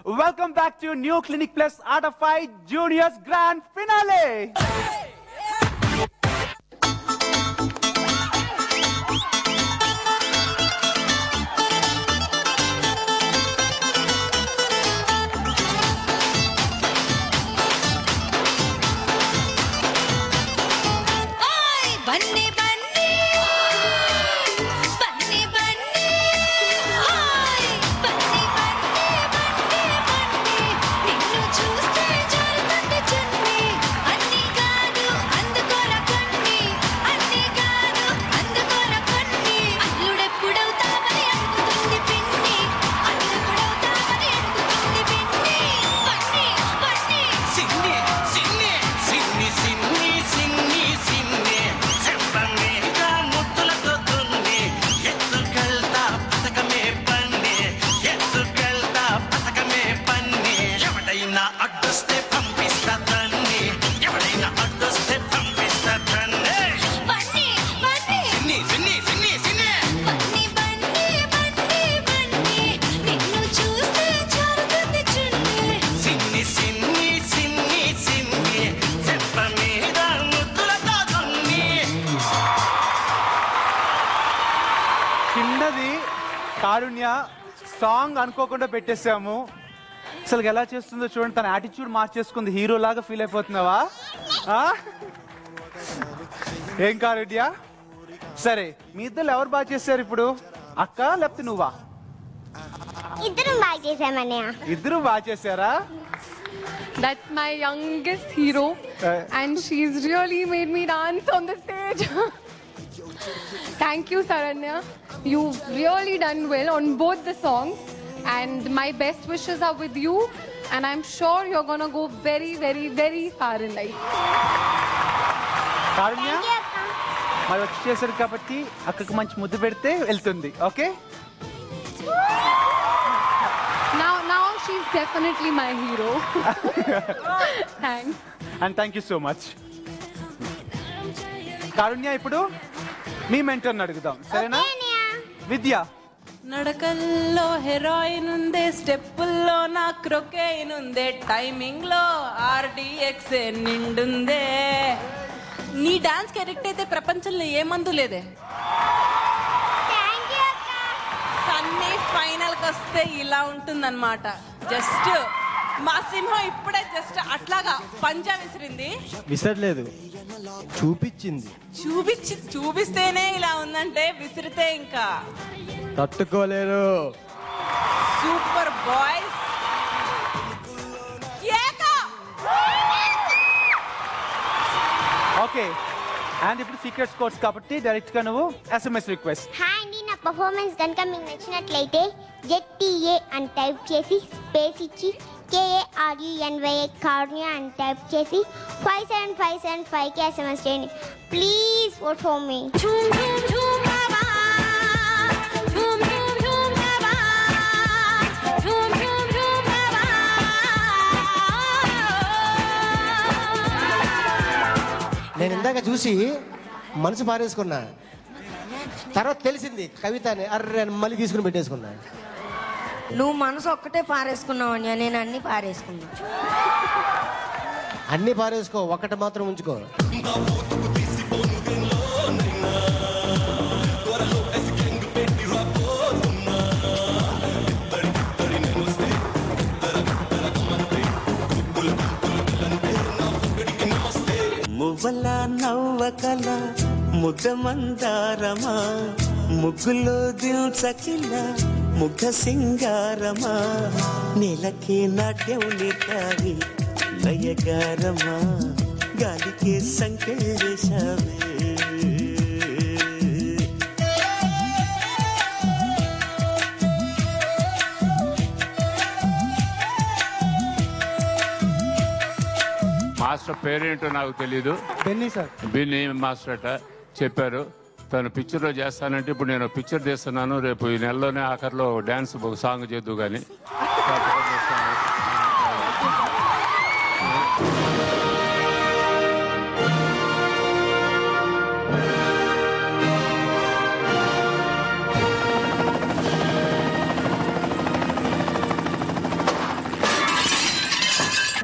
Welcome back to New Clinic Plus Art of Fight Juniors Grand Finale. Karunya song అనుకోకుండా పెట్టేసాము. అసలు ఎలా చేస్తుందో చూడండి, తన యాటిట్యూడ్ మార్చేసుకుంది, హీరో లాగా ఫీల్ అయిపోతున్నావా? ఏం కారుణ్య? సరే, మీ ఇద్దరు ఎవరు బాగా చేశారు ఇప్పుడు, అక్క లేకపోతే నువ్వా? ఇద్దరు బాగా చేశామన్నయ్య. ఇద్దరు బాగా చేశారా? That's my youngest hero and she's really made me dance on the stage. Thank you, Saranya. You've really done well on both the songs and my best wishes are with you and I'm sure you're going to go very, very, very far in life. కారుణ్య మరి వచ్చేసరికి కాబట్టి అక్కకి మంచి ముద్దు పెడితే వెళ్తుంది. Okay, now she's definitely my hero. Thanks. And thank you so much. కారుణ్య ఇప్పుడు మీ మెంటర్ని అడుగుదాం, సరేనా? విద్య. నడకల్లో హెరాయిన్ ఉందే, స్టెప్పుల్లో నా క్రొకెయిన్ ఉందే, టైమింగ్ లో RDX నిండుందే. నీ డాన్స్ కి అడిక్ట్ అయితే ప్రపంచంలో ఏ మందు లేదే. సన్నీ ఫైనల్ కి వస్తే ఇలా ఉంటుందన్నమాట. జస్ట్ మా సింహం ఇప్పుడే జస్ట్ అట్లాగా పంజా విసిరింది. విసరలేదు, చూపిస్తేనే ఇలా ఉందంటే విసిరితే ఇంకా తట్టుకోలేరు. Super boys. ఓకే, అండ్ ఇప్పుడు సీక్రెట్ స్కోర్స్ కాబట్టి డైరెక్ట్ గా నువ్వు SMS రిక్వెస్ట్. హాయ్ అండి, నా పర్ఫార్మెన్స్ కనుక మీకు నచ్చినట్లయితే ZTA అని టైప్ చేసి స్పేస్ ఇచ్చి KARUNYA కారుణ్య అని టైప్ చేసి 57575కి SMS చేయండి. Please vote for me. నేను ఇందాక చూసి మనసు పారేసుకున్నా, తర్వాత తెలిసింది కవిత అని, అర్రే మళ్ళీ తీసుకుని పెట్టేసుకున్నా. నువ్వు మనసు ఒక్కటే పారేసుకున్నావు అని, నేను అన్ని పారేసుకున్నా. అన్ని పారేసుకో, ఒక్కటి మాత్రం ఉంచుకో. మువ్వల నవ్వకల ముద్ద మందారమా, ముగ్గులో దిల్చకిల ముగ్ధ సింగారమా, నేలకి నాట్యం నేర్తావి లయగారమా, గాలికి సంకెళ్ళేశావే. మాస్టర్ పేరేంటో నాకు తెలీదు. బిన్నీ మాస్టర్ అట చెప్పారు. తను పిక్చర్లో చేస్తానంటే ఇప్పుడు నేను పిక్చర్ తీస్తున్నాను. రేపు ఈ నెలలోనే ఆఖరిలో డాన్స్ సాంగ్ చేద్దు కానీ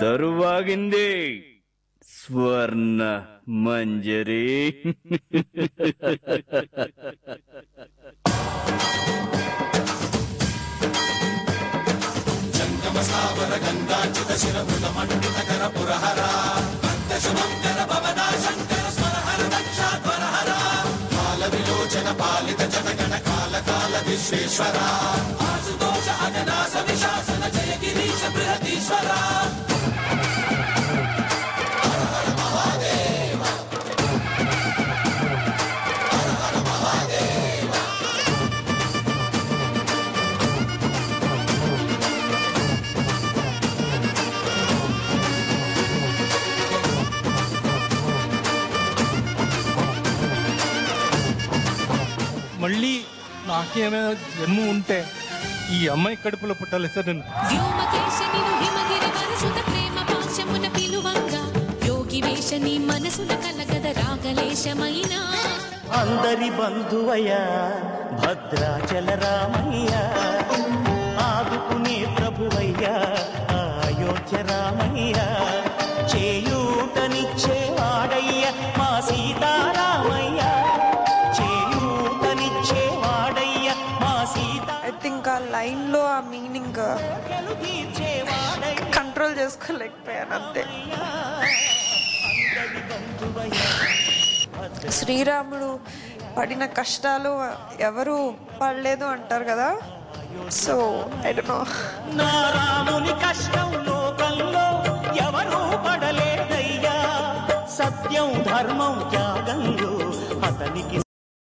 తరువాగింది స్వర్ణ మంజరి. పాలిత జనగణ కాల కాల విశ్వేశ్వర ఆశుతోష అగనాశ విశాసన జయ గిరీశ బృహదీశ్వర. మళ్ళీ నాకేమైనా జన్మ ఉంటే ఈ అమ్మాయి కడుపులో పుట్టాలి సార్ నేను. అందరి బంధువయ్యా భద్రాచల రామయ్య, ఆదుకునే ప్రభువయ్యా అయోధ్య రామయ్య, చేయూతనిచ్చేవాడయ్య మా సీతారామయ్య, చేయూతనిచ్చేవాడయ్య మా సీత. ఐ థింక్ ఆ లైన్ లో ఆ మీనింగ్ కంట్రోల్ చేసుకోలేకపోయాను అంతే. శ్రీరాముడు పడిన కష్టాలు ఎవరు పడలేదు అంటారు కదా, సో ఐ డోంట్ నో. నా రాముని కష్టం లోకంలో ఎవరు పడలేదయ్యా, సత్యం ధర్మం త్యాగంలో అతనికి